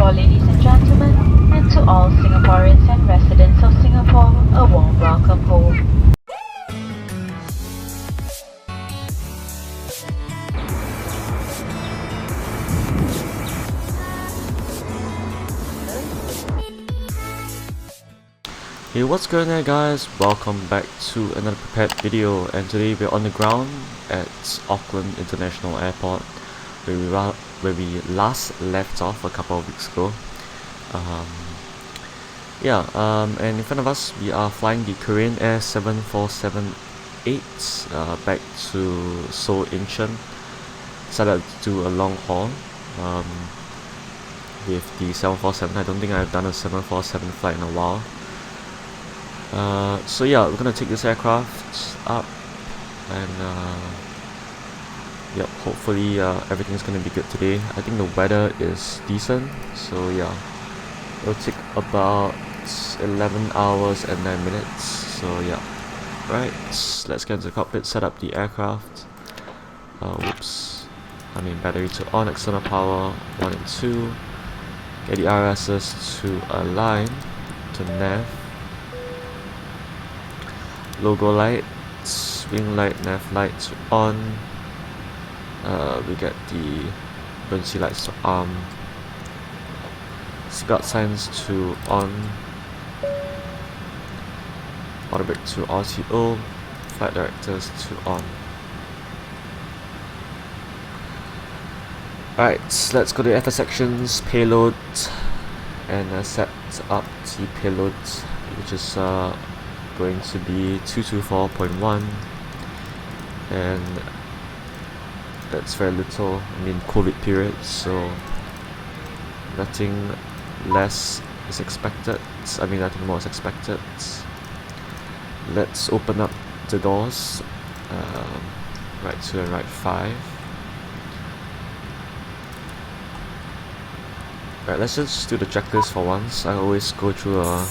Singapore, ladies and gentlemen, and to all Singaporeans and residents of Singapore, a warm welcome home. Hey, what's going on guys? Welcome back to another prepared video, and today we're on the ground at Auckland International Airport where we last left off a couple of weeks ago. And in front of us we are flying the Korean Air 7478 back to Seoul Incheon, set up to do a long haul with the 747. I don't think I've done a 747 flight in a while. So yeah, we're gonna take this aircraft up, and hopefully everything's gonna be good today. I think the weather is decent, so yeah, it'll take about 11 hours and 9 minutes. So yeah, right, let's get into the cockpit, set up the aircraft. Battery to on, external power 1 and 2, get the RSS to align to nav. Logo lights, wing light, nav lights on. We get the emergency lights to arm. Seatbelt signs to on. Auto brake to RTO. Flight directors to on. Alright, let's go to FS sections, payload, and set up the payload, which is going to be 224.1, and that's very little. COVID period, so nothing less is expected. Nothing more is expected. Let's open up the doors, right to and right 5. Right, let's just do the checklist for once. I always go through a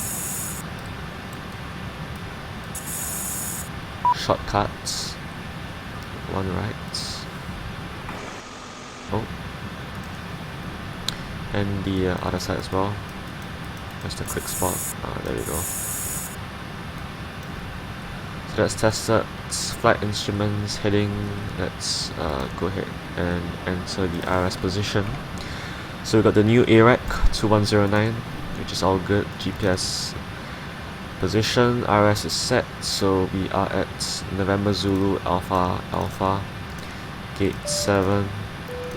shortcuts. 1 right. Oh, and the other side as well. Just a quick spot. There we go. So that's tested. Flight instruments heading. Let's go ahead and enter the RS position. So we got the new ARAC 2109, which is all good. GPS position, RS is set, so we are at November Zulu Alpha Alpha, gate 7,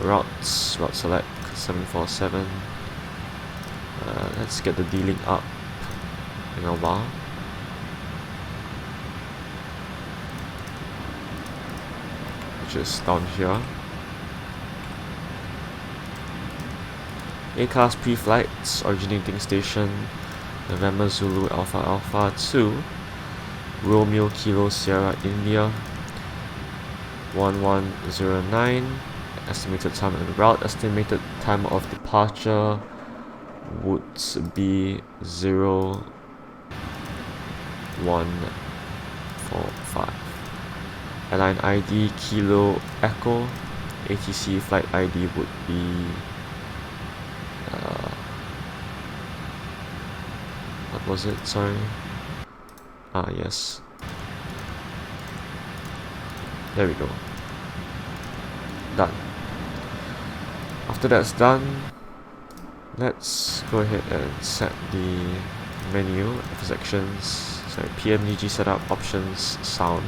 route select 747. Let's get the D-Link up in a while. Which is down here. A-class pre-flights, originating station November Zulu Alpha Alpha 2, Romeo Kilo Sierra India 1109. Estimated time en route. Estimated time of departure would be 0145. Airline ID Kilo Echo. ATC flight ID would be what was it? Sorry. Yes. There we go. Done. After that's done, let's go ahead and set the menu, sections, PMDG setup, options, sound.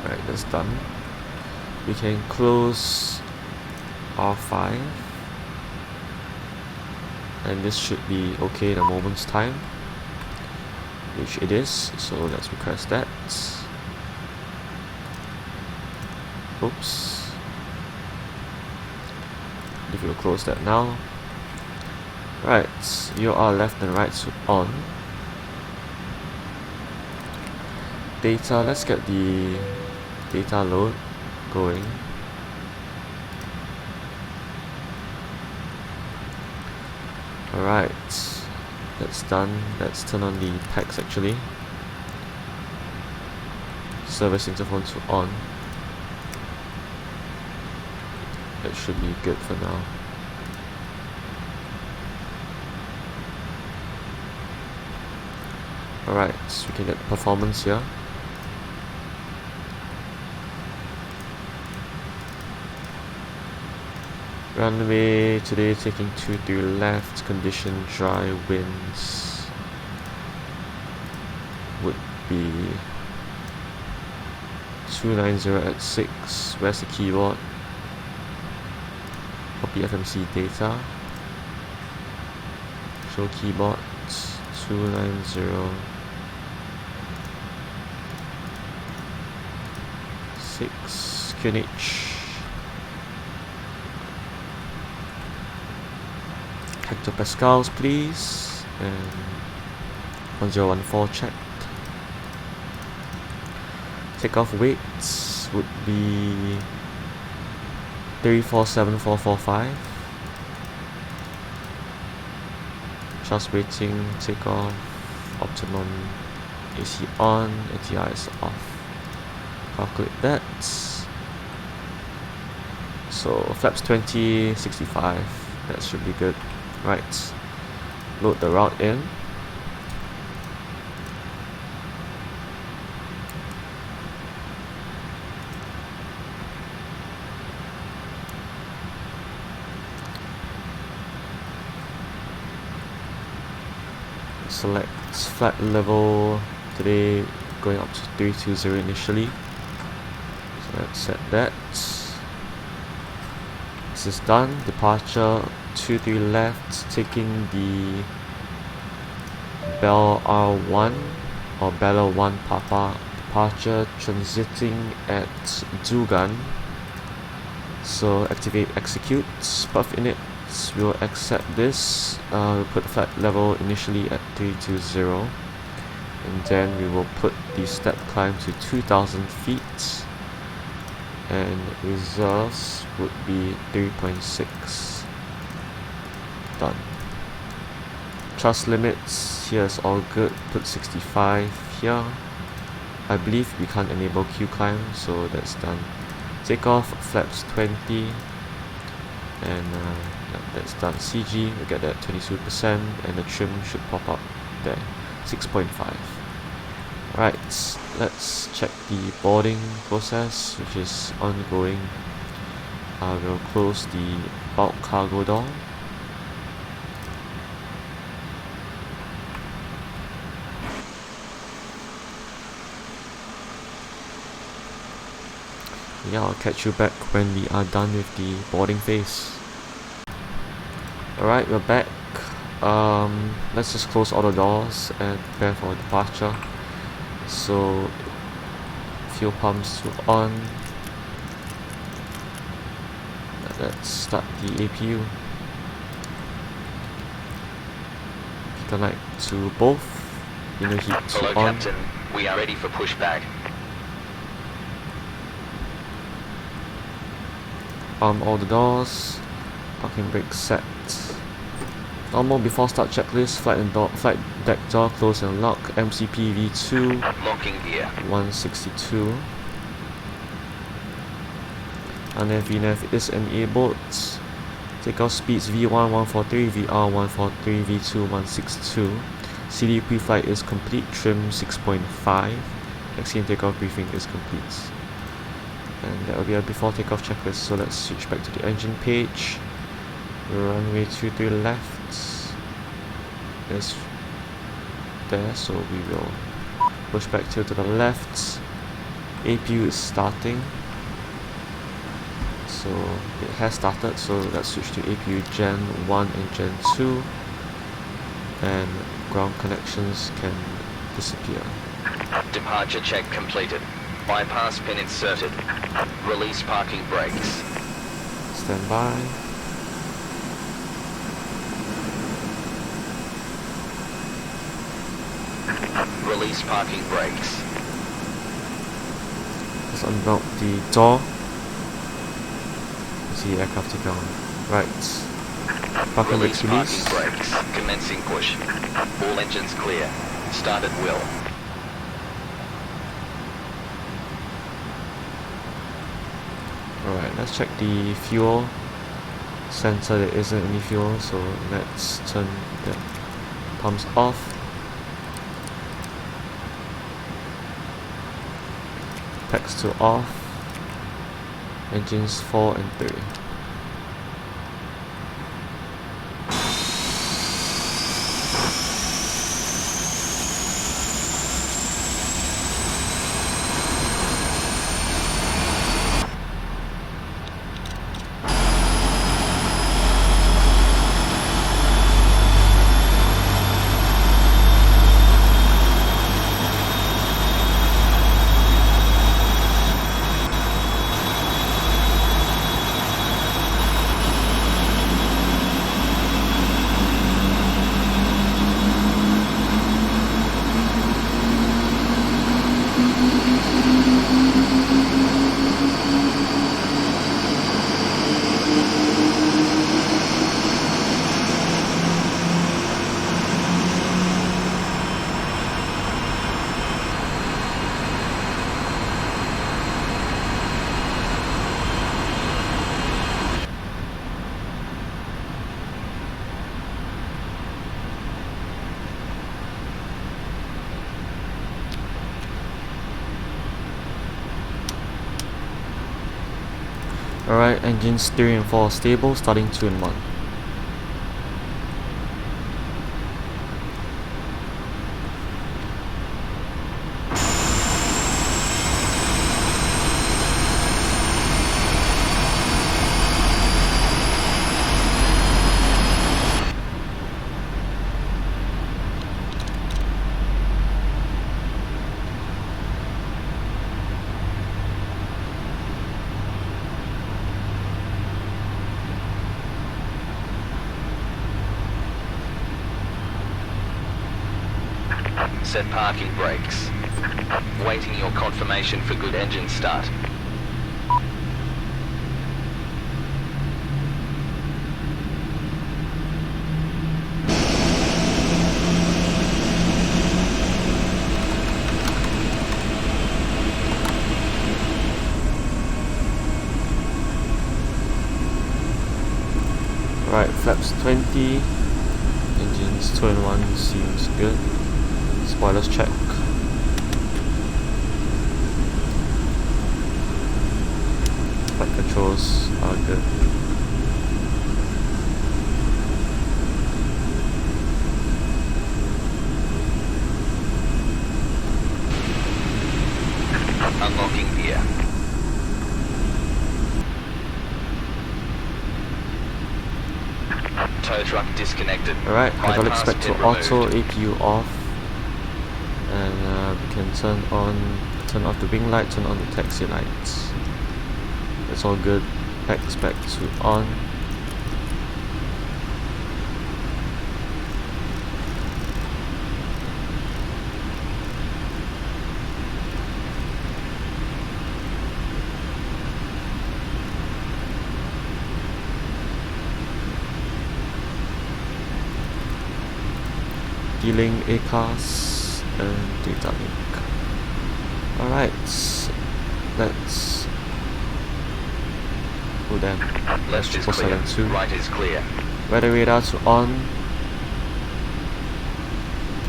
Alright, that's done. We can close R5, and this should be okay in a moment's time, which it is, so let's request that. Oops. If you'll close that now. Right, UR left and right on. Data, let's get the data load going. Alright, that's done. Let's turn on the packs actually. service interphone to on. That should be good for now. Alright, so we can get performance here. Runway today taking 23 left, condition dry, winds would be 290 at 6. Where's the keyboard? Copy FMC data. Show keyboard 290 6 QNH. Hectopascals please, and 1014 checked. Takeoff weights would be 347445. Just waiting, takeoff, optimum, AC on, ATI is off. Calculate that. So flaps 20, 65, that should be good. Right, load the route in. Select flat level today, going up to 320 initially. So let's set that. This is done. Departure 23 left, taking the Bell R1 or Bella 1 Papa. Departure transiting at Dugan. So activate execute. Puff init. We'll accept this. We'll put flat level initially at 320, and then we will put the step climb to 2000 feet, and reserves would be 3.6. Done. Thrust limits here is all good. Put 65 here. I believe we can't enable Q climb, so that's done. Takeoff flaps 20, and that's done. CG, we get that 22%, and the trim should pop up there, 6.5. Right, let's check the boarding process, which is ongoing. We'll close the bulk cargo door. Yeah, I'll catch you back when we are done with the boarding phase. Alright, we're back. Let's just close all the doors and prepare for departure. So, fuel pumps to on. Let's start the APU. Connect to both. Inner heat to Hello, on. Captain. We are ready for pushback. Arm all the doors. Parking brake set. Normal before start checklist. Flight deck door close and lock. MCP V2 Locking gear. 162. RNAV VNAV is enabled. Takeoff speeds V1 143, VR 143, V2 162. CD pre-flight is complete. Trim 6.5. Taxi and takeoff briefing is complete. And that will be a before takeoff checklist. So let's switch back to the engine page. Runway 23 left is there, so we will push back to the left. APU is starting, so it has started. So let's switch to APU Gen 1 and Gen 2, and ground connections can disappear. Departure check completed. Bypass pin inserted. Release parking brakes. Stand by. Release parking brakes. Let's unlock the door. See the aircraft take on. Right. Parking brakes Release released. parking brakes. Commencing push. All engines clear. Start at will. Alright, let's check the fuel sensor. There isn't any fuel, so let's turn the pumps off. Packs to off. Engines 4 and 3. Alright, engines 3 and 4 are stable, starting 2 and 1. Set parking brakes. Waiting your confirmation for good engine start. Right, flaps 20. Engines 2 and 1 seems good. Spoilers check. Flight controls are good. Unlocking gear. Tow truck disconnected. Alright, hydraulic Bypass spec to pin auto, removed. APU off. And we can turn off the wing light, turn on the taxi lights. That's all good. Pack spec to on. D-Link, ACAS, and data link. Alright, let's go then. Left is clear. 472. Right is clear. Weather radar to on.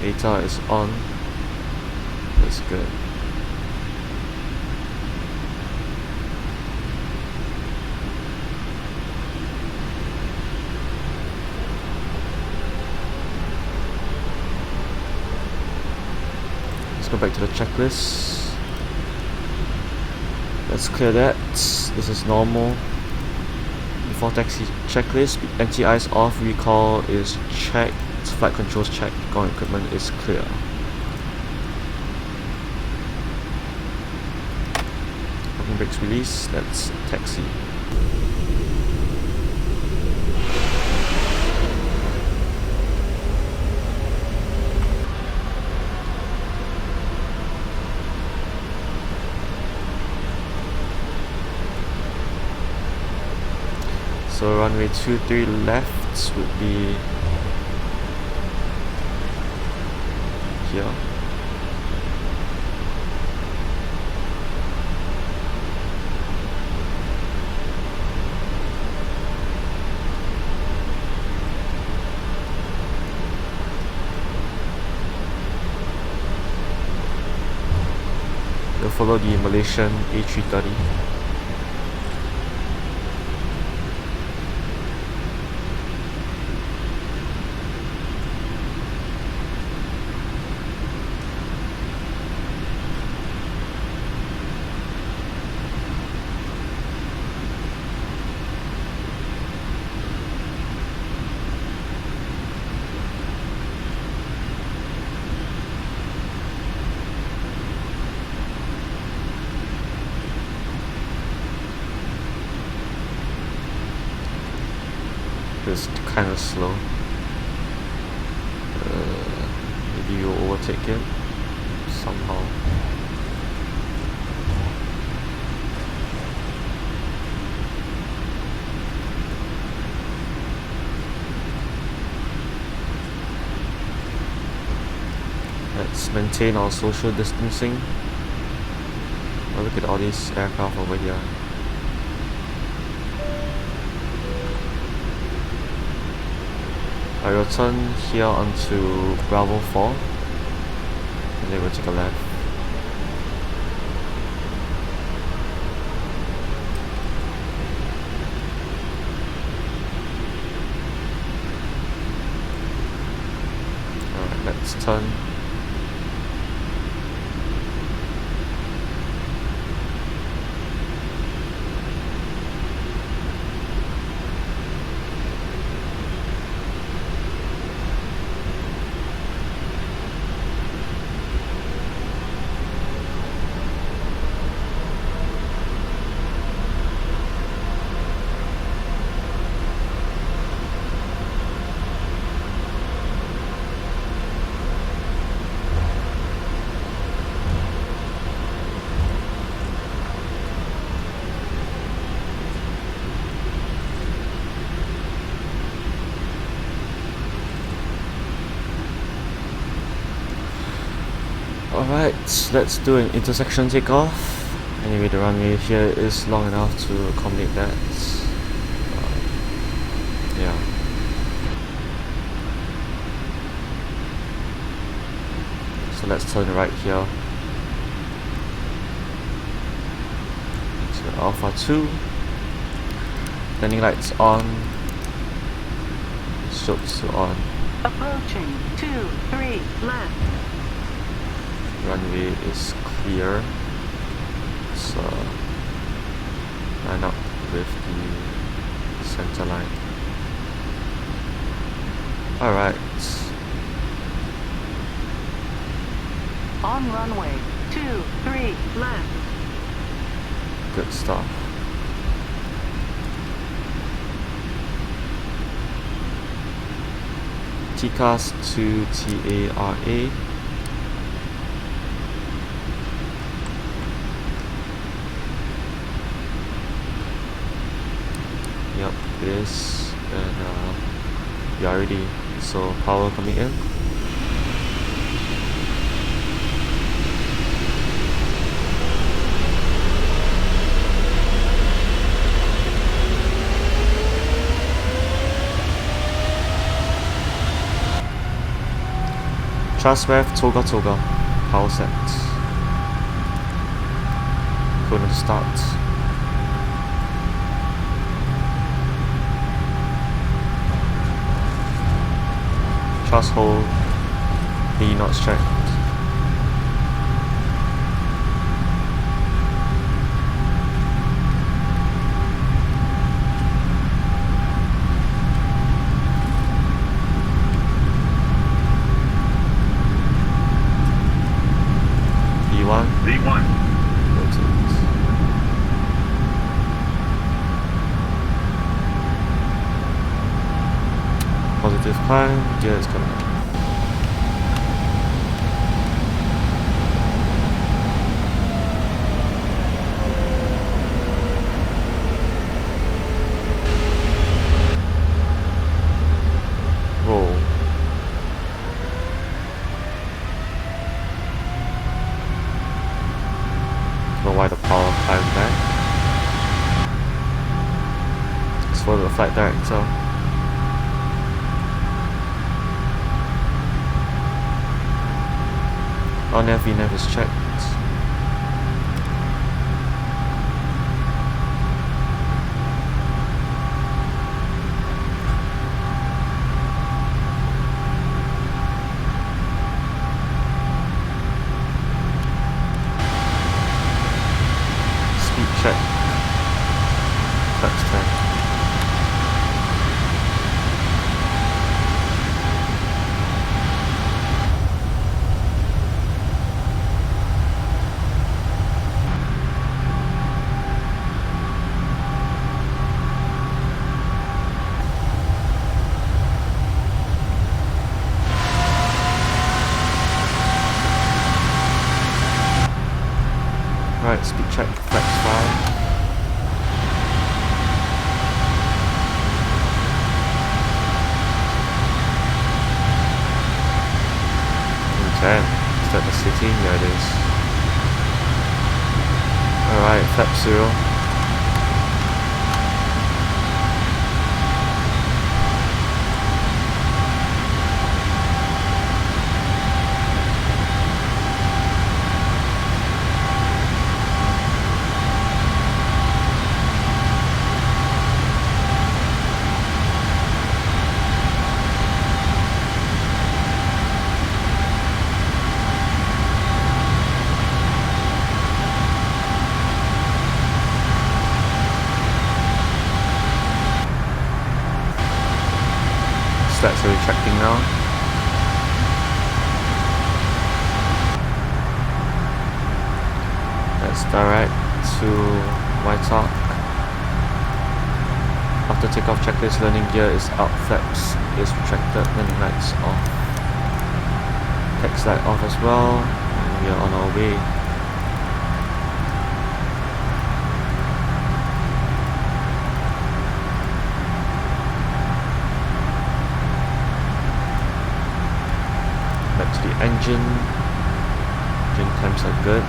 Data is on. That's good. Let's go back to the checklist. Let's clear that. This is normal. Before taxi checklist, NTI is off, recall is checked, flight controls checked, ground equipment is clear. Parking brakes release, let's taxi. So runway 23 left would be here. follow the Malaysian A330. It's kind of slow. Maybe you'll overtake it somehow. Let's maintain our social distancing. Oh, look at all these aircraft over here. I will turn here onto Bravo 4 and then we'll take a left. Alright, let's turn. Alright, let's do an intersection takeoff. Anyway, the runway here is long enough to accommodate that. Yeah. So let's turn right here. To Alpha 2. Landing lights on. Strobes on. Approaching 23 left. Runway is clear. So line up with the center line. Alright. On runway 23 left. Good stuff. TCAS to TARA. Yep, it is, and we are ready. So power coming in. Chaseplane Toga Toga, power set. Going to start. Trust hold, B not checked. V1. Positive climb, gear is coming up. Roll. Don't know why the power climbed back. It's for the flight director. RNAV VNAV is checked. Alright, speed check, flex 5. Is that the city? Yeah, it is. Alright, flap 0. Slats are retracting now. Let's direct to White Arc. After takeoff checklist, landing gear is out, flaps is retracted, landing lights off. Text light off as well, and we are on our way. Back to the engine temps are good.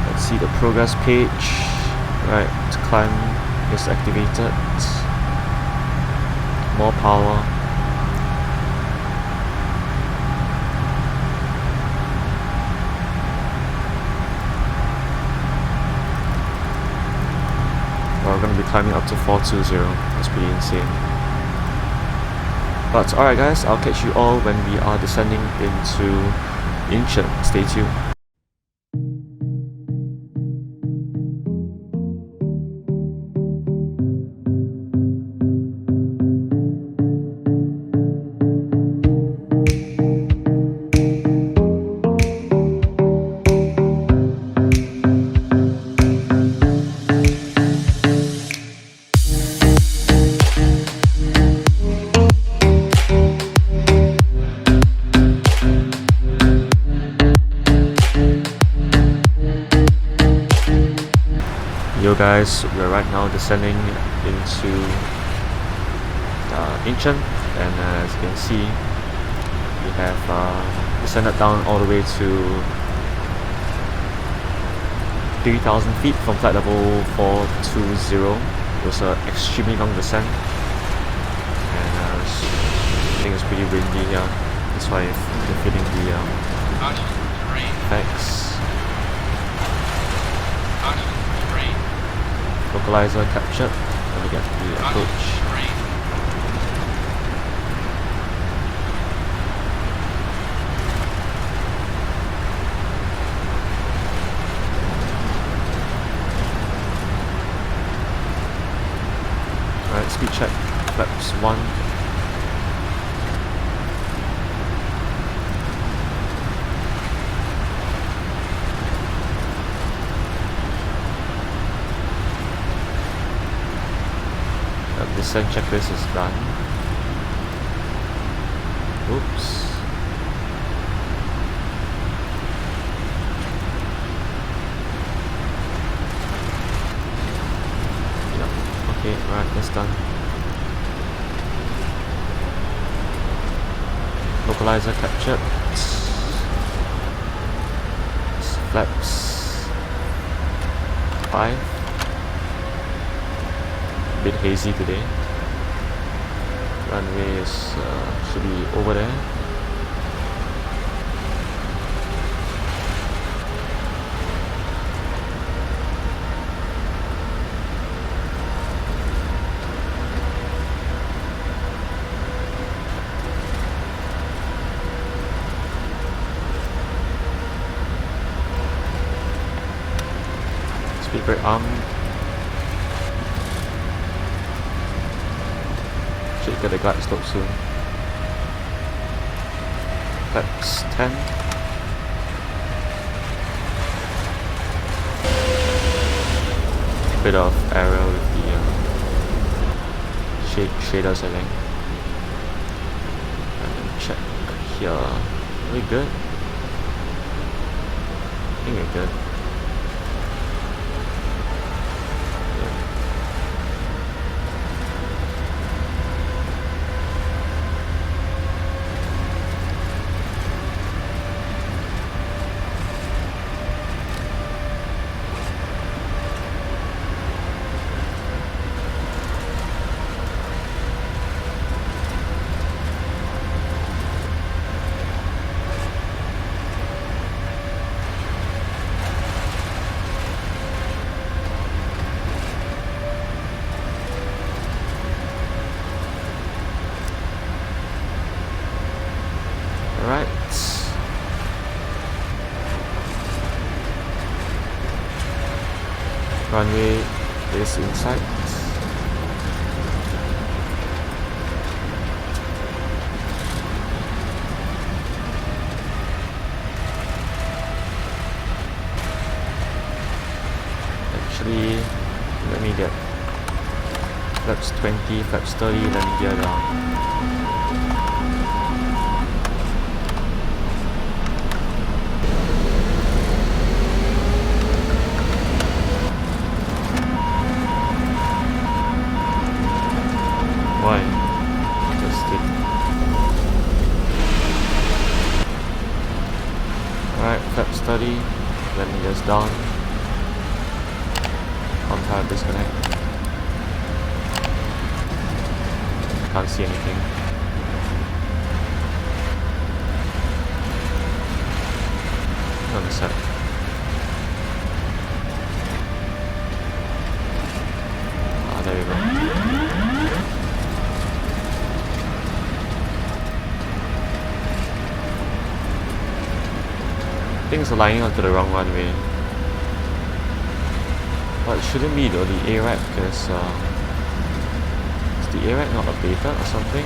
Let's see the progress page. Right, to climb is activated. More power. We're going to be climbing up to 420. That's pretty insane. But alright guys, I'll catch you all when we are descending into Incheon. Stay tuned. Yo guys, we're right now descending into Incheon, and as you can see, we have descended down all the way to 3,000 feet from flight level 420. It was an extremely long descent, and I think it's pretty windy here. That's why you're feeling the effects. Localizer captured. Let me get the approach. Alright, speed check. Flaps 1. Descent checklist is done. Oops. Yep. Okay, right, that's done. Localizer captured. Flaps 5. Bit hazy today. Runway is should be over there. Speed brake arm. Should get a glide slope soon. Flaps 10. Bit of error with the shaders, I think. And check here. Really good. think we're good. Runway is in sight. Actually, let me get flaps 20, flaps 30, let me gear down. Why? Just kidding. Alright, flaps 30, let me just down. On time disconnect. Can't see anything. On the side. Ah, there we go. Things are lining onto the wrong runway. But it shouldn't be though, the ARAC is the ARAC not updated or something?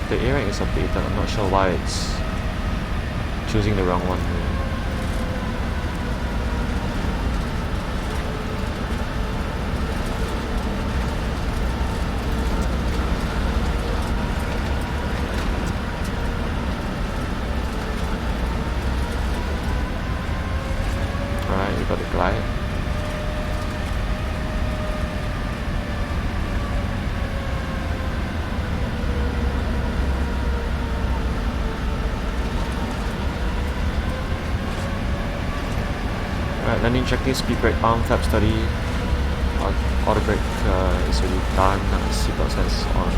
The ARAC is updated, I'm not sure why it's choosing the wrong one. Alright, we got the glide. Landing checklist, speed brake arm, flaps 30, auto brake is already done, seatbelt sense on,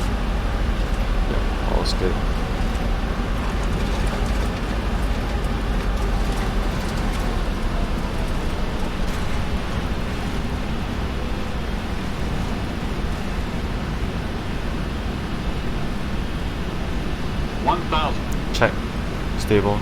yeah, all's good. Check, stable.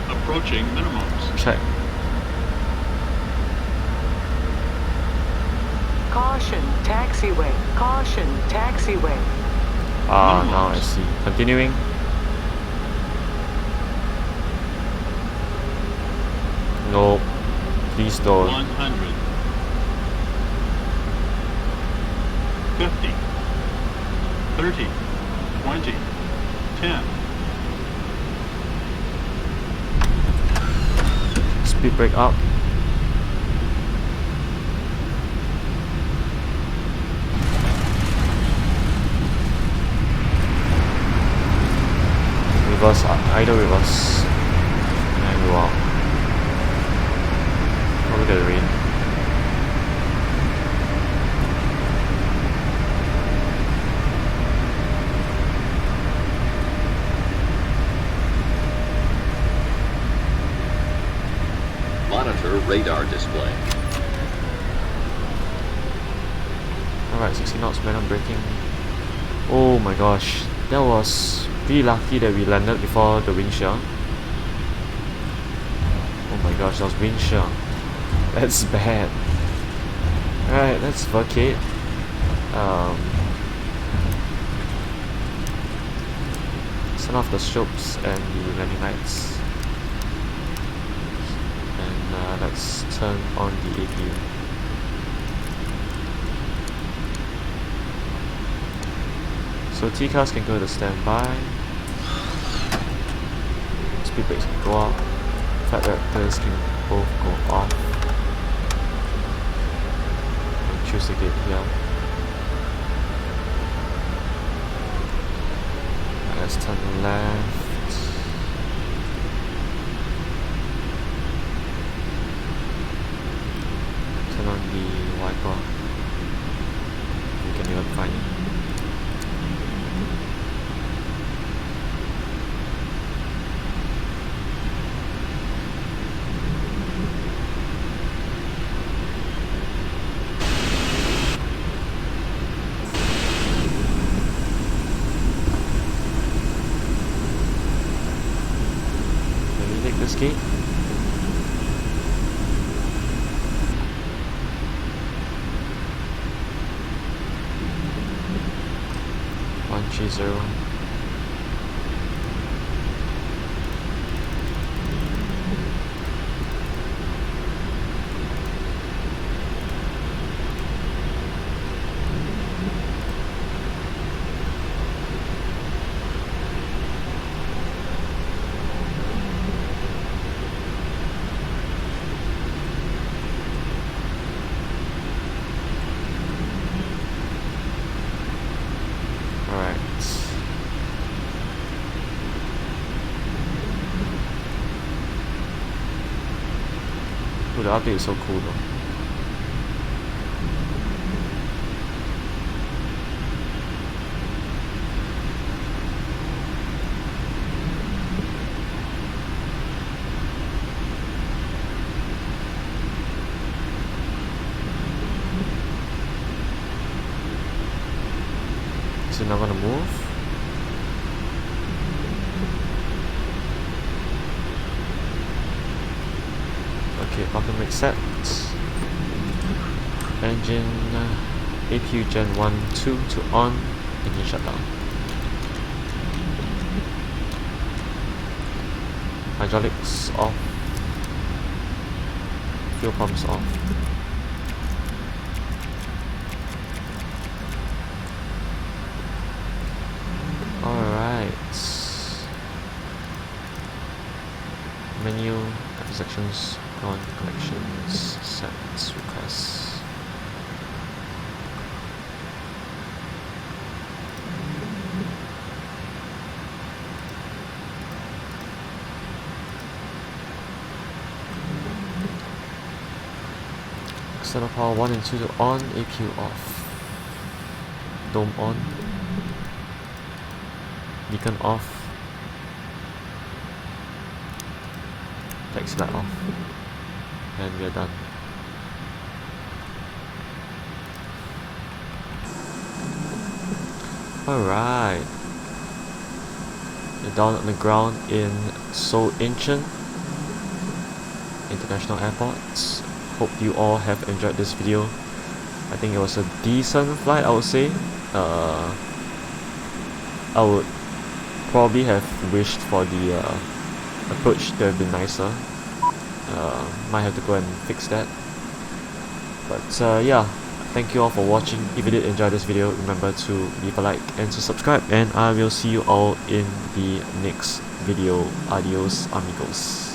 Approaching minimums. Check. Caution, taxiway. Caution, taxiway. Ah, now I see. Continuing. No, please don't. 100. 50. 30. 20. 10. Speed brake up. Reverse, either reverse. And go out. Oh, look at the rain. Center radar display. Alright, 60 knots, man, I'm braking. Oh my gosh, that was pretty lucky that we landed before the wind shear. Oh my gosh, that was wind shear. That's bad. Alright, let's vacate. Turn off the strobes and the landing lights. And let's turn on the APU. So T-cars can go to standby. Speed brakes can go up. Flat reactors can both go off. And choose the gate here. Let's turn left. Turn on the wiper. You can even find it. This gate. One 130. The update is so cool though. So now I'm gonna move. Okay, parking brake set. Engine APU Gen 1, 2 to on. Engine shutdown. Hydraulics off. Fuel pumps off. Alright. Menu, FS sections, on collections, sets, requests. External power 1 and 2 to on, APU off. Dome on. Beacon off. Taxi light off. And we are done. Alright. We're down on the ground in Seoul International Airport. Hope you all have enjoyed this video. I think it was a decent flight, I would say. I would probably have wished for the approach to have been nicer. Might have to go and fix that. But yeah, thank you all for watching. If you did enjoy this video, remember to leave a like and to subscribe, and I will see you all in the next video. Adios amigos.